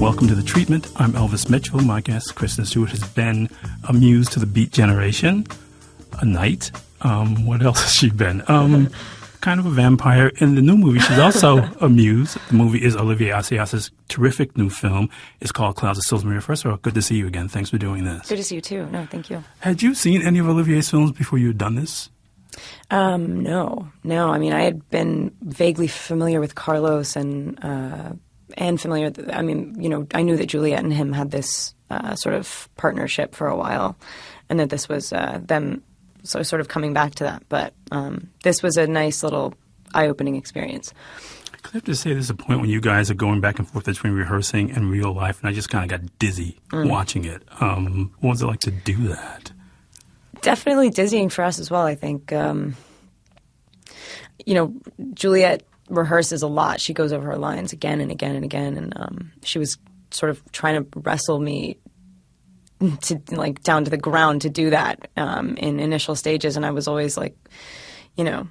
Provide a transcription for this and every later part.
Welcome to The Treatment. I'm Elvis Mitchell. My guest, Kristen Stewart, has been a muse to the Beat Generation, a knight. What else has she been? Kind of a vampire. In the new movie, she's also a muse. The movie is Olivier Assayas's terrific new film. It's called Clouds of Sils. Maria, first of all, good to see you again. Thanks for doing this. Good to see you, too. No, thank you. Had you seen any of Olivier's films before you had done this? No. I mean, I had been vaguely familiar with Carlos and familiar. I mean, you know, I knew that Juliet and him had this sort of partnership for a while, and that this was them sort of coming back to that. But this was a nice little eye-opening experience. I have to say, there's a point when you guys are going back and forth between rehearsing and real life, and I just kind of got dizzy watching it. What was it like to do that? Definitely dizzying for us as well, I think. You know, Juliet rehearses a lot. She goes over her lines again and again and again, and she was sort of trying to wrestle me to like down to the ground to do that in initial stages, and I was always like, you know,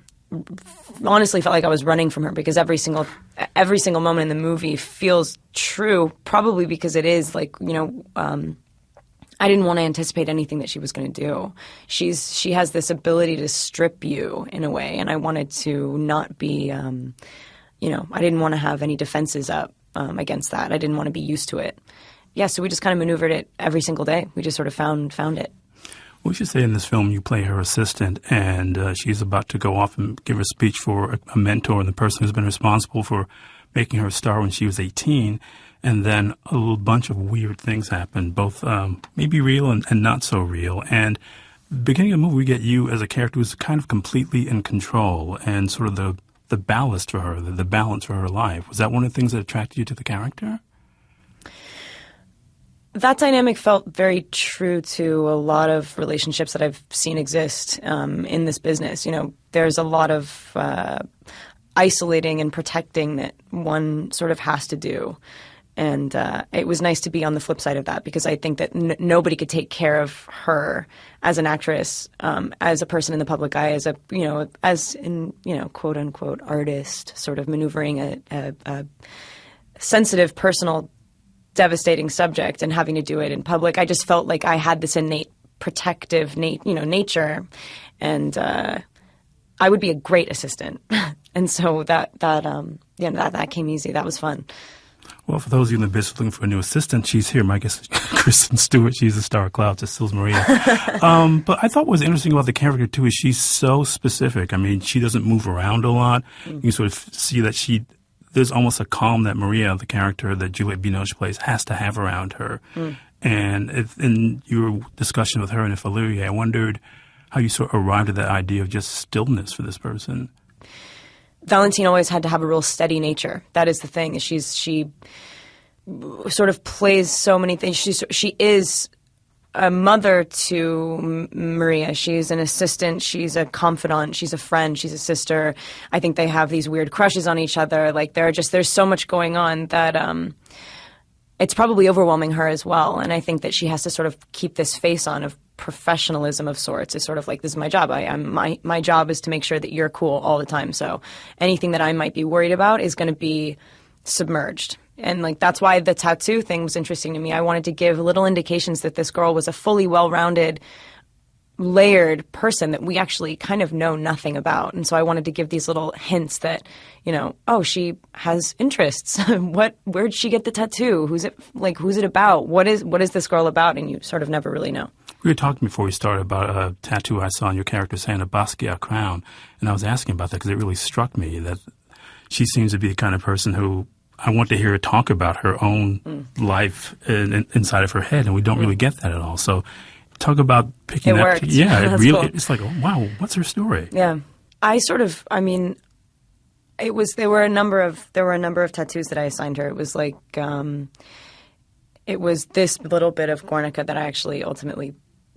honestly felt like I was running from her because every single moment in the movie feels true, probably because it is like, you know, I didn't want to anticipate anything that she was going to do. She has this ability to strip you in a way, and I wanted to not be, you know, I didn't want to have any defenses up against that. I didn't want to be used to it. Yeah, so we just kind of maneuvered it every single day. We just sort of found it. We should say in this film you play her assistant, and she's about to go off and give a speech for a mentor and the person who's been responsible for making her a star when she was 18. And then a little bunch of weird things happen, both maybe real and not so real. And beginning of the movie, we get you as a character who's kind of completely in control and sort of the ballast for her, the balance for her life. Was that one of the things that attracted you to the character? That dynamic felt very true to a lot of relationships that I've seen exist in this business. You know, there's a lot of isolating and protecting that one sort of has to do. And it was nice to be on the flip side of that because I think that nobody could take care of her as an actress, as a person in the public eye, as a, you know, as in, you know, quote unquote artist, sort of maneuvering a sensitive, personal, devastating subject and having to do it in public. I just felt like I had this innate protective, nature, and I would be a great assistant. And so that came easy. That was fun. Well, for those of you in the business looking for a new assistant, she's here. My guest is Kristen Stewart. She's the star of Clouds of Sils Maria. But I thought what was interesting about the character, too, is she's so specific. I mean, she doesn't move around a lot. You can sort of see that there's almost a calm that Maria, the character that Juliette Binoche plays, has to have around her. And in your discussion with her and Olivier, I wondered how you sort of arrived at that idea of just stillness for this person. Valentine always had to have a real steady nature. That is the thing. She sort of plays so many things. She is a mother to Maria. She's an assistant. She's a confidant. She's a friend. She's a sister. I think they have these weird crushes on each other. Like there's so much going on that it's probably overwhelming her as well. And I think that she has to sort of keep this face on of professionalism of sorts. It's sort of like, this is my job. My job is to make sure that you're cool all the time. So anything that I might be worried about is going to be submerged. And like that's why the tattoo thing was interesting to me. I wanted to give little indications that this girl was a fully well-rounded, layered person that we actually kind of know nothing about. And so I wanted to give these little hints that, you know, oh, she has interests. Where'd she get the tattoo? Who's it about? What is this girl about? And you sort of never really know. We were talking before we started about a tattoo I saw on your character saying a Basquiat crown. And I was asking about that because it really struck me that she seems to be the kind of person who I want to hear her talk about her own life inside of her head. And we don't really get that at all. So talk about picking it that. Worked. Yeah, it really, cool. It's like, wow, what's her story? Yeah. There were a number of tattoos that I assigned her. It was like, it was this little bit of Guernica that I actually ultimately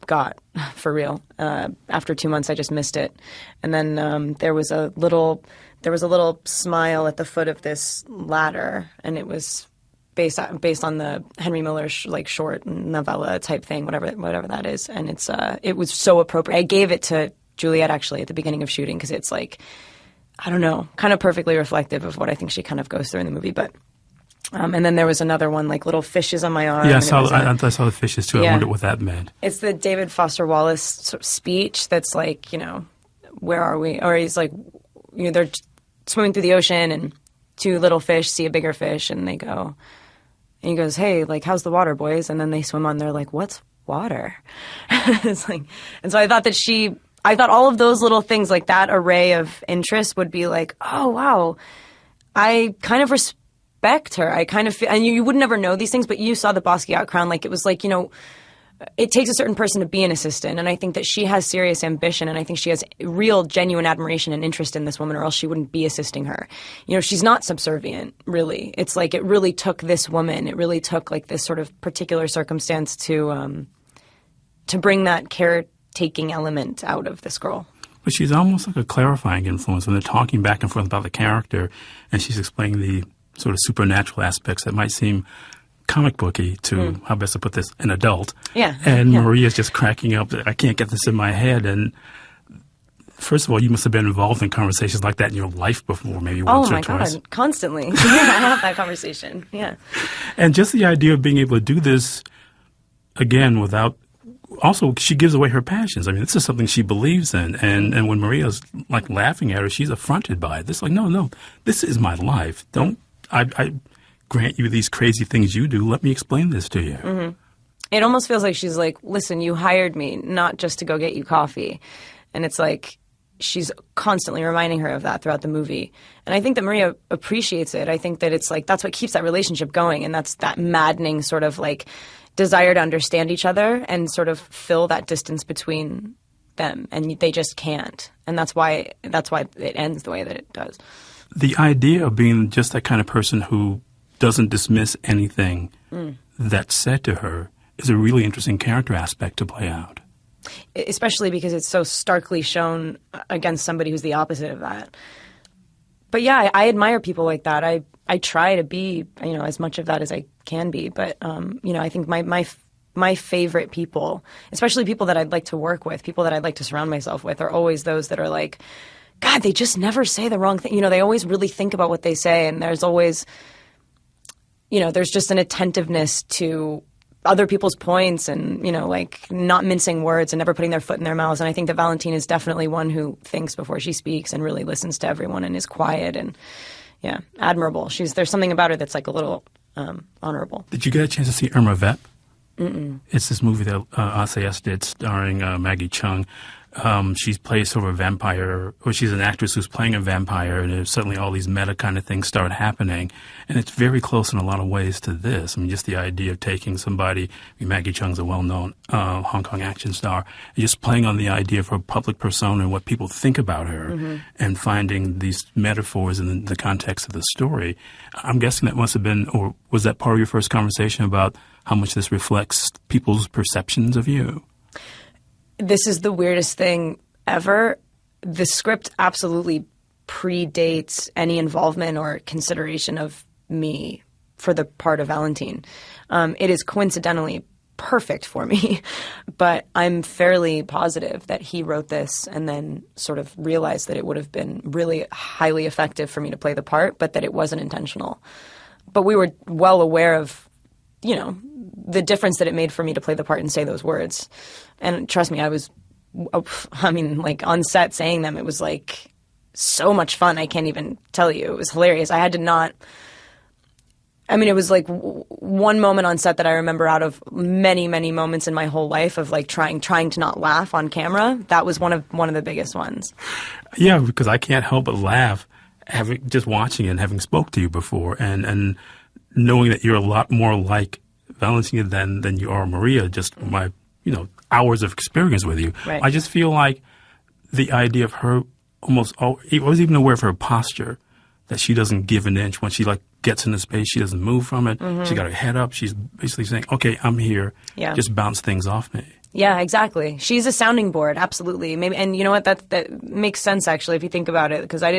got for real. After 2 months, I just missed it. And then there was a little smile at the foot of this ladder, and it was based on the Henry Miller short novella type thing, whatever that is. And it was so appropriate. I gave it to Juliette actually at the beginning of shooting because it's like, I don't know, kind of perfectly reflective of what I think she kind of goes through in the movie. But And then there was another one, like little fishes on my arm. Yeah, and I saw the fishes too. I wondered what that meant. It's the David Foster Wallace sort of speech that's like, where are we? Or he's like, they're swimming through the ocean and two little fish see a bigger fish and they go, and he goes, hey, like, how's the water, boys? And then they swim on, they're like, what's water? It's like, and so I thought all of those little things, like that array of interests would be like, oh, wow, I kind of respect her. I kind of feel, and you would never know these things, but you saw the Basquiat crown. Like, it was like, it takes a certain person to be an assistant. And I think that she has serious ambition. And I think she has real, genuine admiration and interest in this woman, or else she wouldn't be assisting her. She's not subservient, really. It's like, it really took this woman. It really took like this sort of particular circumstance to bring that caretaking element out of this girl. But she's almost like a clarifying influence when they're talking back and forth about the character, and she's explaining the sort of supernatural aspects that might seem comic booky to, how best to put this, an adult. Yeah. And Maria's just cracking up that I can't get this in my head. And first of all, you must have been involved in conversations like that in your life before, maybe once or twice. Oh my God, constantly. Yeah, I have that conversation. Yeah. And just the idea of being able to do this again without, also, she gives away her passions. I mean, this is something she believes in. And when Maria's like laughing at her, she's affronted by it. It's like, no, this is my life. I grant you these crazy things you do. Let me explain this to you. Mm-hmm. It almost feels like she's like, listen, you hired me not just to go get you coffee. And it's like she's constantly reminding her of that throughout the movie. And I think that Maria appreciates it. I think that it's like that's what keeps that relationship going. And that's that maddening sort of like desire to understand each other and sort of fill that distance between them. And they just can't. And that's why it ends the way that it does. The idea of being just that kind of person who doesn't dismiss anything that's said to her is a really interesting character aspect to play out. Especially because it's so starkly shown against somebody who's the opposite of that. But yeah, I admire people like that. I try to be, as much of that as I can be. But, I think my favorite people, especially people that I'd like to work with, people that I'd like to surround myself with, are always those that are like, God, they just never say the wrong thing. They always really think about what they say. And there's always, there's just an attentiveness to other people's points and, like not mincing words and never putting their foot in their mouths. And I think that Valentine is definitely one who thinks before she speaks and really listens to everyone and is quiet and, admirable. There's something about her that's like a little honorable. Did you get a chance to see Irma Vep? Mm-mm. It's this movie that SAS did starring Maggie Cheung. She plays sort of a vampire, or she's an actress who's playing a vampire, and suddenly all these meta kind of things start happening. And it's very close in a lot of ways to this. I mean, just the idea of taking somebody, Maggie Cheung's a well-known Hong Kong action star, and just playing on the idea of her public persona and what people think about her, and finding these metaphors in the context of the story. I'm guessing that must have been, or was that part of your first conversation about how much this reflects people's perceptions of you? This is the weirdest thing ever. The script absolutely predates any involvement or consideration of me for the part of Valentine. It is coincidentally perfect for me, but I'm fairly positive that he wrote this and then sort of realized that it would have been really highly effective for me to play the part, but that it wasn't intentional. But we were well aware of, the difference that it made for me to play the part and say those words. And trust me, on set saying them, it was like so much fun. I can't even tell you. It was hilarious. It was like one moment on set that I remember out of many, many moments in my whole life of like trying to not laugh on camera. That was one of the biggest ones. Yeah, because I can't help but laugh just watching it and having spoke to you before and knowing that you're a lot more like Valentine than you are Maria, just my, hours of experience with you. Right. I just feel like the idea of her I was even aware of her posture, that she doesn't give an inch. When she gets into space, she doesn't move from it. Mm-hmm. She got her head up. She's basically saying, okay, I'm here. Yeah. Just bounce things off me. Yeah, exactly. She's a sounding board. Absolutely. Maybe, and you know what? That makes sense, actually, if you think about it, because I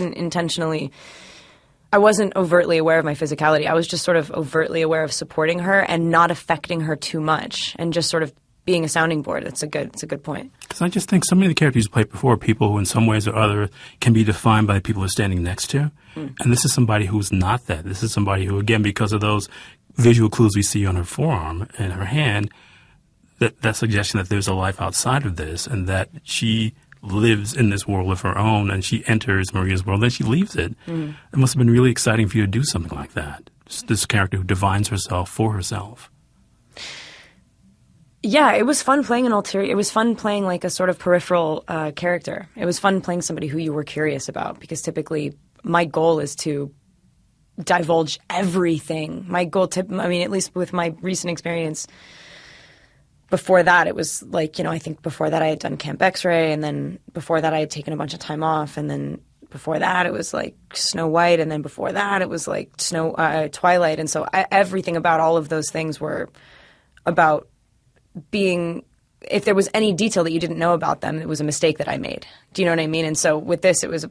wasn't overtly aware of my physicality. I was just sort of overtly aware of supporting her and not affecting her too much, and just sort of being a sounding board. It's a good point. Because I just think so many of the characters you played before are people who in some ways or other can be defined by the people they're standing next to. And this is somebody who's not that. This is somebody who, again, because of those visual clues we see on her forearm and her hand, that suggestion that there's a life outside of this and that she lives in this world of her own and she enters Maria's world, then she leaves it. It must have been really exciting for you to do something like that. This character who divines herself for herself. Yeah, it was fun playing an ulterior. It was fun playing like a sort of peripheral character. It was fun playing somebody who you were curious about, because typically my goal is to divulge everything. My goal, at least with my recent experience, before that it was like, I think before that I had done Camp X-Ray, and then before that I had taken a bunch of time off, and then before that it was like Snow White, and then before that it was like Twilight, and so everything about all of those things were about being, if there was any detail that you didn't know about them, it was a mistake that I made. Do you know what I mean? And so with this, it was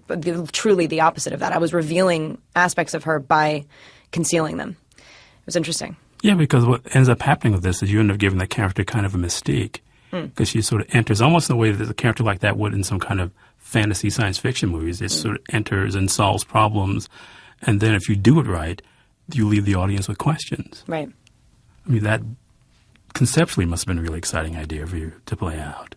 truly the opposite of that. I was revealing aspects of her by concealing them. It was interesting. Yeah, because what ends up happening with this is you end up giving that character kind of a mystique, because she sort of enters almost in the way that a character like that would in some kind of fantasy science fiction movies. It sort of enters and solves problems, and then if you do it right, you leave the audience with questions. Right. I mean, that conceptually must have been a really exciting idea for you to play out.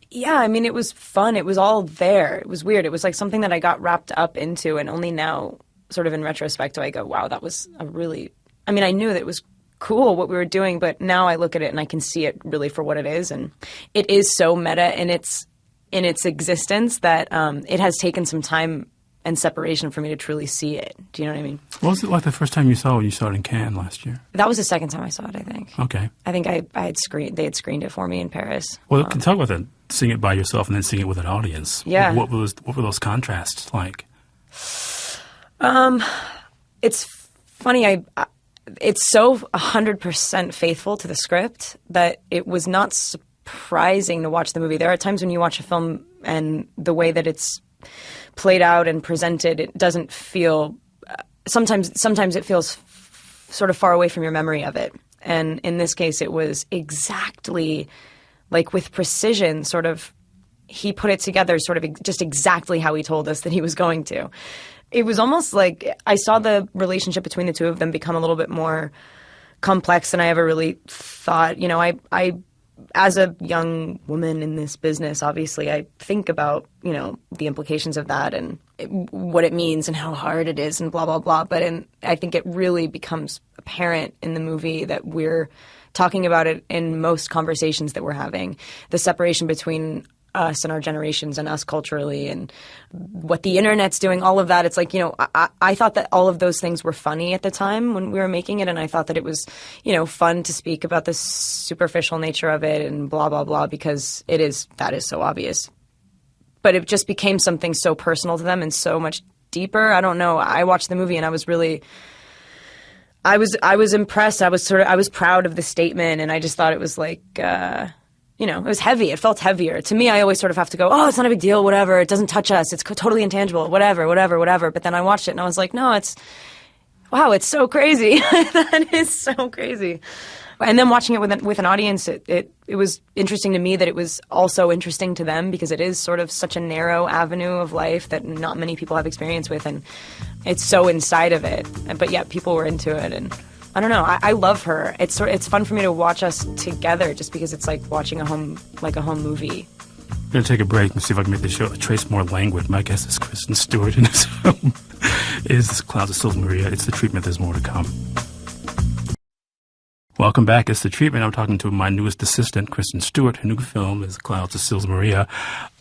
Yeah, I mean, it was fun. It was all there. It was weird. It was like something that I got wrapped up into, and only now, sort of in retrospect, do I go, wow, that was a really... I mean, I knew that it was cool what we were doing, but now I look at it and I can see it really for what it is, and it is so meta in its existence that it has taken some time and separation for me to truly see it. Do you know what I mean? What was it like the first time you saw it when you saw it in Cannes last year? That was the second time I saw it, I think. Okay. I think they had screened it for me in Paris. Well, can you talk about that, seeing it by yourself and then seeing it with an audience? Yeah. What were those contrasts like? It's funny, it's so 100% faithful to the script that it was not surprising to watch the movie. There are times when you watch a film and the way that it's played out and presented, it doesn't feel... Sometimes it feels sort of far away from your memory of it. And in this case, it was exactly, like with precision, sort of, he put it together sort of just exactly how he told us that he was going to. It was almost like I saw the relationship between the two of them become a little bit more complex than I ever really thought. I as a young woman in this business, obviously, I think about, the implications of that and what it means and how hard it is and blah, blah, blah. But I think it really becomes apparent in the movie that we're talking about it in most conversations that we're having. The separation between us and our generations and us culturally and what the internet's doing, all of that. It's like, I thought that all of those things were funny at the time when we were making it, and I thought that it was, fun to speak about the superficial nature of it and blah, blah, blah, because that is so obvious. But it just became something so personal to them and so much deeper. I don't know. I watched the movie and I was really... I was impressed. I was proud of the statement, and I just thought it was like... it was heavy. It felt heavier. To me, I always sort of have to go, oh, it's not a big deal, whatever. It doesn't touch us. It's totally intangible, whatever. But then I watched it and I was like, no, it's so crazy. That is so crazy. And then watching it with an audience, it was interesting to me that it was also interesting to them, because it is sort of such a narrow avenue of life that not many people have experience with, and it's so inside of it. But yet people were into it, and I don't know. I love her. It's fun for me to watch us together, just because it's like watching a home movie. I'm going to take a break and see if I can make the show a trace more languid. My guest is Kristen Stewart, in this film is Clouds of Sils Maria. It's The Treatment. There's more to come. Welcome back. It's The Treatment. I'm talking to my newest assistant, Kristen Stewart. Her new film is Clouds of Sils Maria.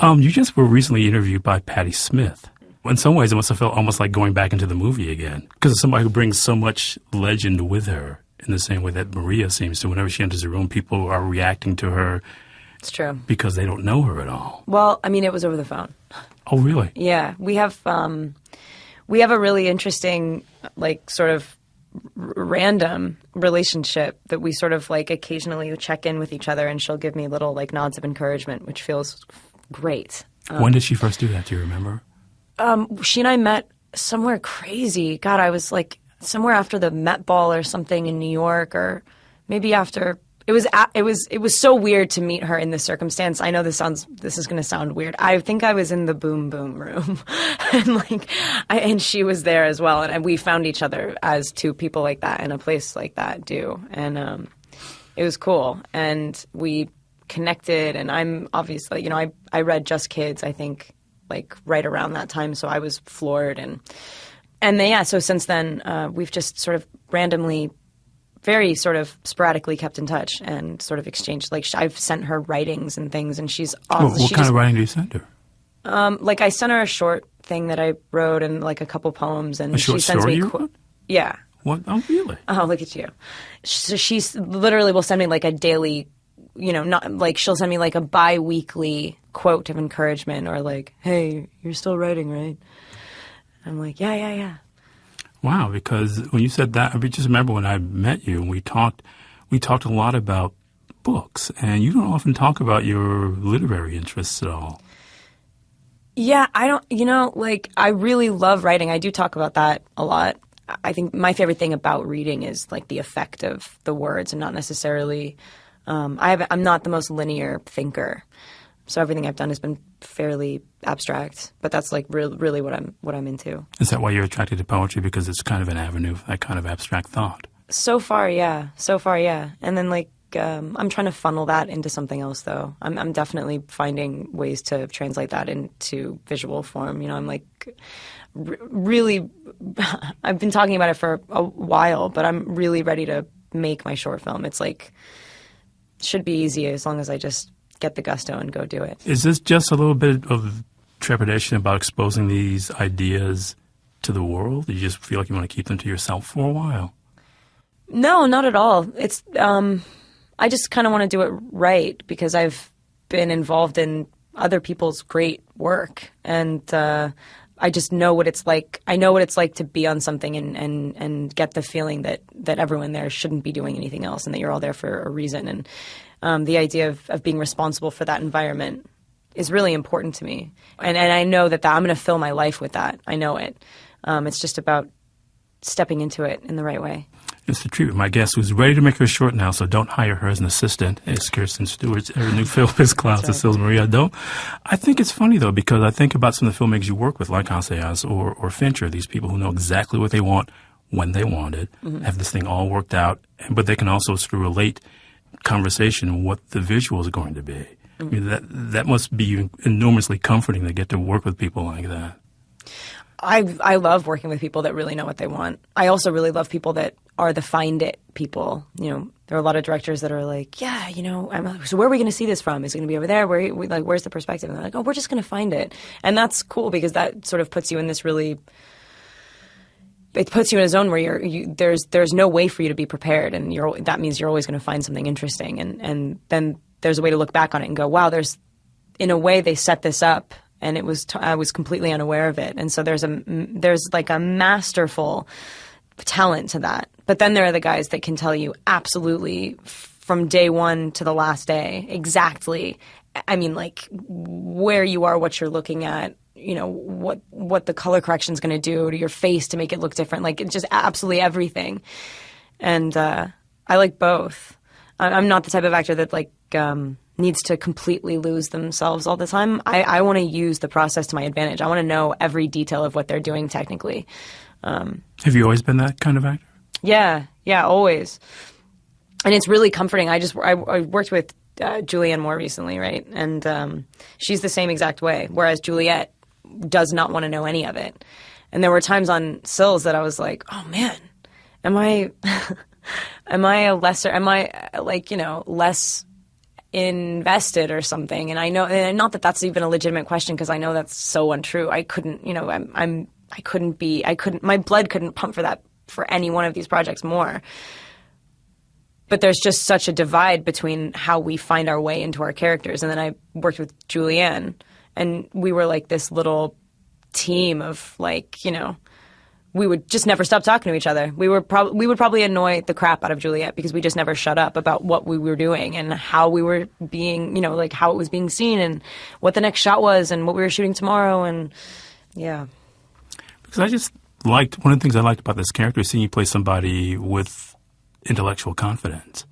You just were recently interviewed by Patti Smith. In some ways, it must have felt almost like going back into the movie again, because it's somebody who brings so much legend with her in the same way that Maria seems to. Whenever she enters a room, people are reacting to her. It's true. Because they don't know her at all. Well, I mean, it was over the phone. Oh, really? Yeah. We have a really interesting, like, sort of random relationship that we sort of, like, occasionally check in with each other, and she'll give me little, like, nods of encouragement, which feels great. When did she first do that? Do you remember? She and I met somewhere crazy. God, I was like somewhere after the Met Ball or something in New York, or maybe after It was so weird to meet her in this circumstance. I know this is going to sound weird. I think I was in the boom boom room, and she was there as well, and we found each other as two people like that in a place like that do, and it was cool, and we connected. And I'm obviously, I read Just Kids, I think, like right around that time, so I was floored, and then, yeah. So since then, we've just sort of randomly, very sort of sporadically kept in touch and sort of exchanged. Like, I've sent her writings and things, and she's awesome. What kind of writing do you send her? Like, I sent her a short thing that I wrote and like a couple poems, and a short she sends story me. you wrote? Yeah. What? Oh, really? Oh, look at you. So she's literally will send me like a daily, not like, she'll send me like a bi-weekly quote of encouragement, or like, "Hey, you're still writing, right?" I'm like, yeah. Wow, because when you said that, I just remember when I met you and we talked a lot about books, and you don't often talk about your literary interests at all. Yeah, I don't, like, I really love writing. I do talk about that a lot. I think my favorite thing about reading is like the effect of the words, and not necessarily, I'm not the most linear thinker. So everything I've done has been fairly abstract, but that's like really what I'm into. Is that why you're attracted to poetry? Because it's kind of an avenue of that kind of abstract thought. So far, yeah. And then like I'm trying to funnel that into something else, though. I'm definitely finding ways to translate that into visual form. I'm like really. I've been talking about it for a while, but I'm really ready to make my short film. It's like should be easy as long as I just get the gusto and go do it. Is this just a little bit of trepidation about exposing these ideas to the world? Do you just feel like you want to keep them to yourself for a while? No, not at all. It's I just kind of want to do it right, because I've been involved in other people's great work, and I just know what it's like. I know what it's like to be on something and get the feeling that everyone there shouldn't be doing anything else, and that you're all there for a reason. And the idea of being responsible for that environment is really important to me. And I know that I'm going to fill my life with that. I know it. It's just about stepping into it in the right way. It's the treatment. My guest, who's ready to make her short now, so don't hire her as an assistant, is Kristen Stewart. Her new film is Clouds of Sils Maria. I think it's funny, though, because I think about some of the filmmakers you work with, like Sils or Fincher, these people who know exactly what they want when they want it, have this thing all worked out, but they can also sort of relate conversation what the visuals are going to be. I mean, that must be enormously comforting to get to work with people like that. I love working with people that really know what they want. I also really love people that are the find it people. There are a lot of directors that are like, yeah, I'm like, so where are we going to see this from? Is it going to be over there? Where's the perspective? And they're like, oh, we're just going to find it. And that's cool, because that sort of puts you in this it puts you in a zone where there's no way for you to be prepared, and that means you're always going to find something interesting, and then there's a way to look back on it and go, wow, in a way they set this up, and I was completely unaware of it, and so there's like a masterful talent to that. But then there are the guys that can tell you absolutely from day one to the last day exactly, I mean, like where you are, what you're looking at, what the color correction is going to do to your face to make it look different, like just absolutely everything. And I like both. I'm not the type of actor that like needs to completely lose themselves all the time. I want to use the process to my advantage. I want to know every detail of what they're doing technically. Have you always been that kind of actor? Yeah, always. And it's really comforting. I worked with Julianne Moore recently, right? And she's the same exact way, whereas Juliette does not want to know any of it. And there were times on Sils that I was like, oh man, am I less invested or something? And I know, and not that that's even a legitimate question, because I know that's so untrue. I couldn't, my blood couldn't pump for any one of these projects more. But there's just such a divide between how we find our way into our characters. And then I worked with Julianne, and we were like this little team of like, we would just never stop talking to each other. We would probably annoy the crap out of Juliette, because we just never shut up about what we were doing and how we were being, like how it was being seen and what the next shot was and what we were shooting tomorrow. And yeah. Because I just liked, one of the things I liked about this character is seeing you play somebody with intellectual confidence.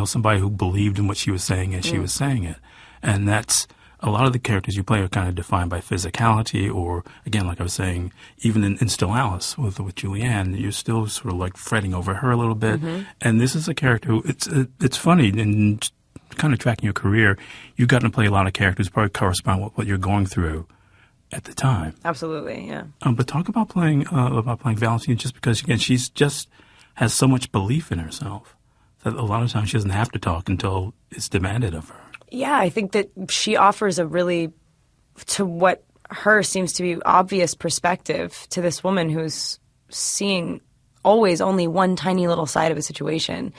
somebody who believed in what she was saying as she was saying it. And that's a lot of the characters you play are kind of defined by physicality, or again, like I was saying, even in Still Alice with Julianne, you're still sort of like fretting over her a little bit. And this is a character who it's funny, and kind of tracking your career, you've gotten to play a lot of characters who probably correspond with what you're going through at the time. Absolutely, yeah. But talk about playing Valentine, just because again she's just has so much belief in herself that a lot of times she doesn't have to talk until it's demanded of her. Yeah, I think that she offers a really, to what her seems to be obvious perspective to this woman who's seeing always only one tiny little side of a situation.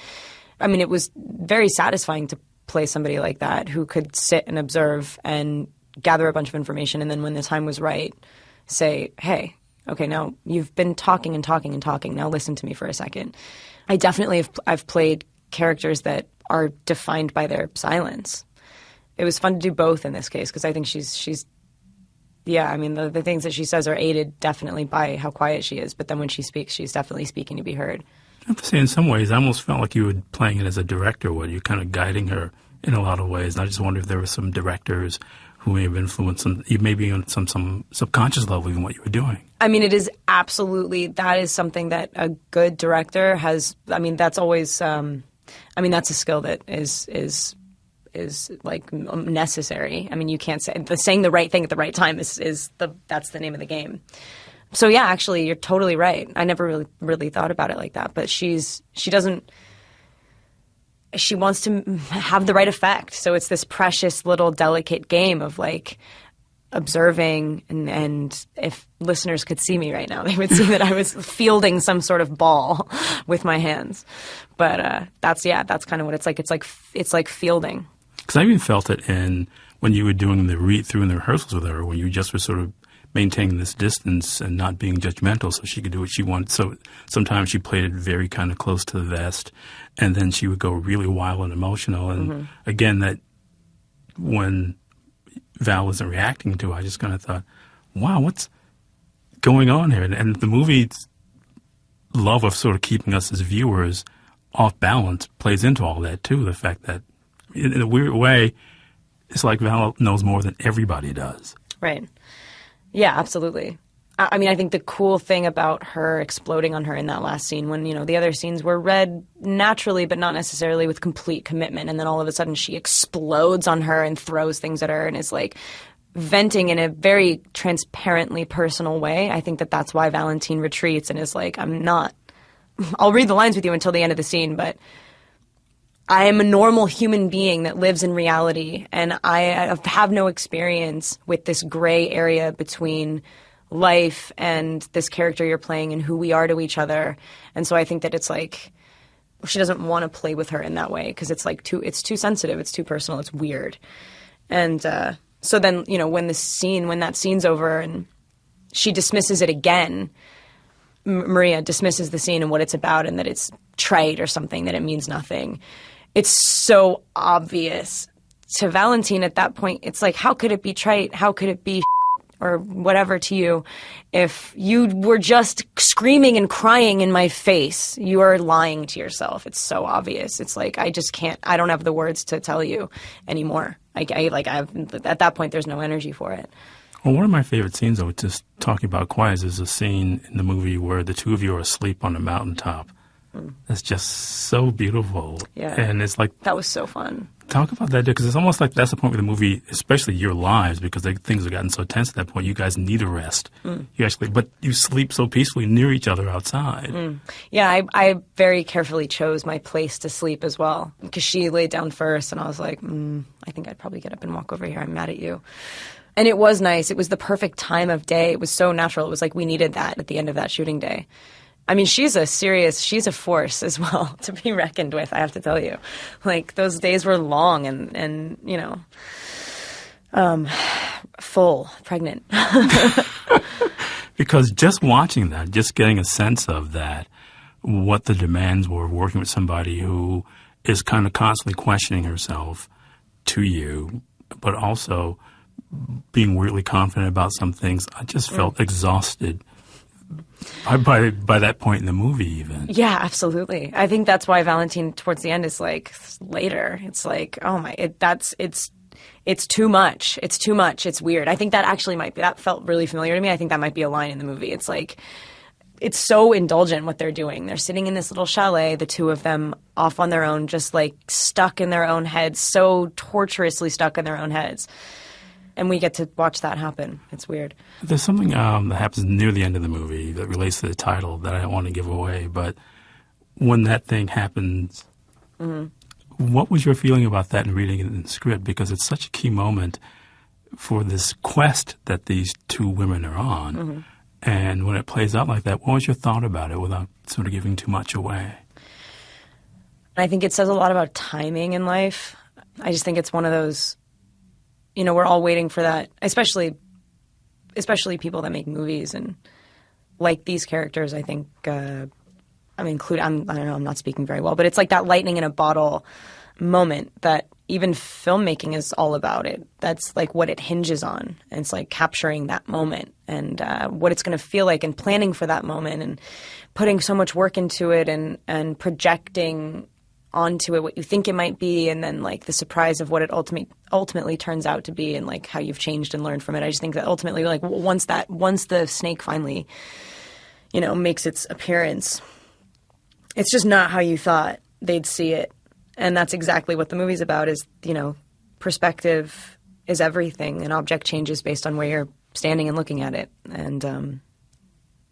I mean, it was very satisfying to play somebody like that who could sit and observe and gather a bunch of information, and then when the time was right, say, hey, okay, now you've been talking and talking and talking. Now listen to me for a second. I definitely I've played characters that are defined by their silence. It was fun to do both in this case because I think she's yeah, I mean, the things that she says are aided definitely by how quiet she is, but then when she speaks, she's definitely speaking to be heard. I have to say, in some ways, I almost felt like you were playing it as a director, where you're kind of guiding her in a lot of ways. And I just wonder if there were some directors who may have influenced some, maybe on some subconscious level, even what you were doing. I mean, it is absolutely, that is something that a good director has, I mean, that's always, I mean, that's a skill that is like necessary. I mean, you can't say, saying the right thing at the right time that's the name of the game. So yeah, actually, you're totally right. I never really thought about it like that. But she wants to have the right effect. So it's this precious little delicate game of like observing, and if listeners could see me right now, they would see that I was fielding some sort of ball with my hands. But that's kind of what it's like. It's like fielding. Because I even felt it when you were doing the read-through and the rehearsals with her, when you just were sort of maintaining this distance and not being judgmental so she could do what she wanted. So sometimes she played it very kind of close to the vest, and then she would go really wild and emotional. And again, that when Val wasn't reacting to it, I just kind of thought, wow, what's going on here? And the movie's love of sort of keeping us as viewers off balance plays into all that too. The fact that in a weird way, it's like Val knows more than everybody does. Right. Yeah, absolutely. I mean, I think the cool thing about her exploding on her in that last scene, when, the other scenes were read naturally, but not necessarily with complete commitment, and then all of a sudden she explodes on her and throws things at her and is like venting in a very transparently personal way. I think that that's why Valentine retreats and is like, I'll read the lines with you until the end of the scene, but I am a normal human being that lives in reality, and I have no experience with this gray area between life and this character you're playing and who we are to each other. And so I think that it's like she doesn't want to play with her in that way because it's like it's too sensitive, it's too personal, it's weird. And so then, when that scene's over and she dismisses it again, Maria dismisses the scene and what it's about and that it's trite or something, that it means nothing. It's so obvious to Valentine at that point. It's like, how could it be trite? How could it be or whatever to you if you were just screaming and crying in my face? You are lying to yourself. It's so obvious. It's like, I just can't, I don't have the words to tell you anymore. At that point, there's no energy for it. Well, one of my favorite scenes, though, just talking about quiet, is a scene in the movie where the two of you are asleep on a mountaintop. That's just so beautiful. Yeah. And it's like... That was so fun. Talk about that, because it's almost like that's the point where the movie, especially your lives, because things have gotten so tense at that point, you guys need a rest. But you sleep so peacefully near each other outside. Yeah, I very carefully chose my place to sleep as well, because she laid down first, and I was like, I think I'd probably get up and walk over here. I'm mad at you. And it was nice. It was the perfect time of day. It was so natural. It was like we needed that at the end of that shooting day. I mean, she's a force as well to be reckoned with, I have to tell you. Like, those days were long and full, pregnant. Because just watching that, just getting a sense of that, what the demands were of working with somebody who is kind of constantly questioning herself to you, but also being weirdly confident about some things, I just felt exhausted By that point in the movie, even. Yeah, absolutely. I think that's why Valentine towards the end is like later. It's like, oh my, it's too much. It's too much. It's weird. I think that actually that felt really familiar to me. I think that might be a line in the movie. It's like, it's so indulgent what they're doing. They're sitting in this little chalet, the two of them off on their own, just like stuck in their own heads, so torturously stuck in their own heads. And we get to watch that happen. It's weird. There's something that happens near the end of the movie that relates to the title that I don't want to give away. But when that thing happens, what was your feeling about that and reading it in the script? Because it's such a key moment for this quest that these two women are on. And when it plays out like that, what was your thought about it without sort of giving too much away? I think it says a lot about timing in life. I just think it's one of those, you know, we're all waiting for that, especially people that make movies and like these characters. I think, I don't know, I'm not speaking very well, but it's like that lightning in a bottle moment that even filmmaking is all about. It. That's like what it hinges on. And it's like capturing that moment and what it's going to feel like and planning for that moment and putting so much work into it and projecting onto it what you think it might be, and then like the surprise of what it ultimately turns out to be, and like how you've changed and learned from it. I just think that ultimately, like once the snake finally, you know, makes its appearance, it's just not how you thought they'd see it. And that's exactly what the movie's about, is, you know, perspective is everything. An object changes based on where you're standing and looking at it. And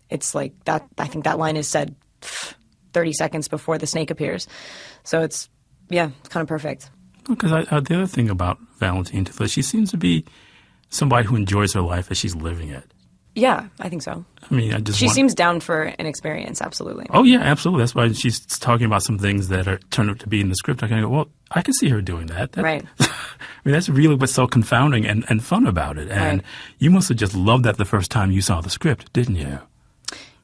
it's like that. I think that line is said 30 seconds before the snake appears. So it's kind of perfect. Because the other thing about Valentine, she seems to be somebody who enjoys her life as she's living it. Yeah, I think so. I mean, she seems down for an experience, absolutely. Oh, yeah, absolutely. That's why she's talking about some things that are turned out to be in the script. I kind of go, well, I can see her doing that. Right. I mean, that's really what's so confounding and fun about it. And you must have just loved that the first time you saw the script, didn't you?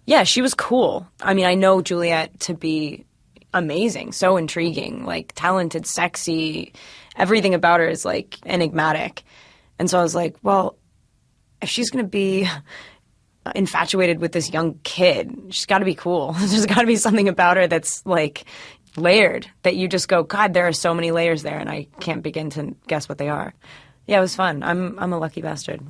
Yeah, she was cool. I mean, I know Juliette to be amazing, so intriguing, like talented, sexy. Everything about her is like enigmatic. And so I was like, well, if she's going to be infatuated with this young kid, she's got to be cool. There's got to be something about her that's like layered, that you just go, God, there are so many layers there, and I can't begin to guess what they are. Yeah, it was fun. I'm a lucky bastard.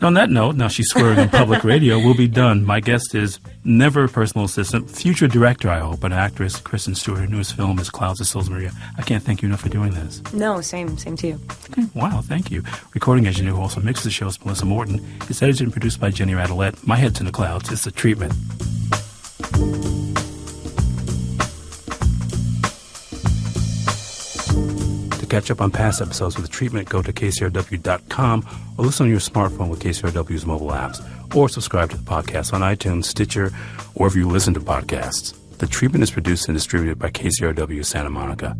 On that note, now she's swearing on public radio, we'll be done. My guest is never a personal assistant, future director, I hope, an actress, Kristen Stewart. Her newest film is Clouds of Sils Maria. I can't thank you enough for doing this. No, same to you. Okay, wow, thank you. Recording engineer who also mixes the show is Melissa Morton. It's edited and produced by Jenny Radelet. My head's in the clouds. It's The Treatment. Catch up on past episodes with The Treatment, go to kcrw.com or listen on your smartphone with KCRW's mobile apps, or subscribe to the podcast on iTunes, Stitcher, or wherever you listen to podcasts. The Treatment is produced and distributed by KCRW Santa Monica.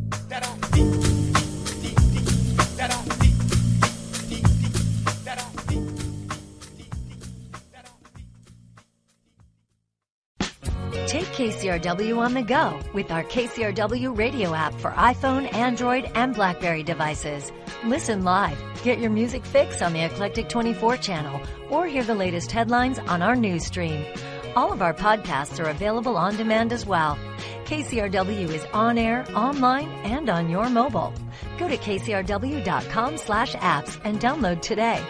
Take KCRW on the go with our KCRW radio app for iPhone, Android, and BlackBerry devices. Listen live, get your music fix on the Eclectic 24 channel, or hear the latest headlines on our news stream. All of our podcasts are available on demand as well. KCRW is on air, online, and on your mobile. Go to kcrw.com/apps and download today.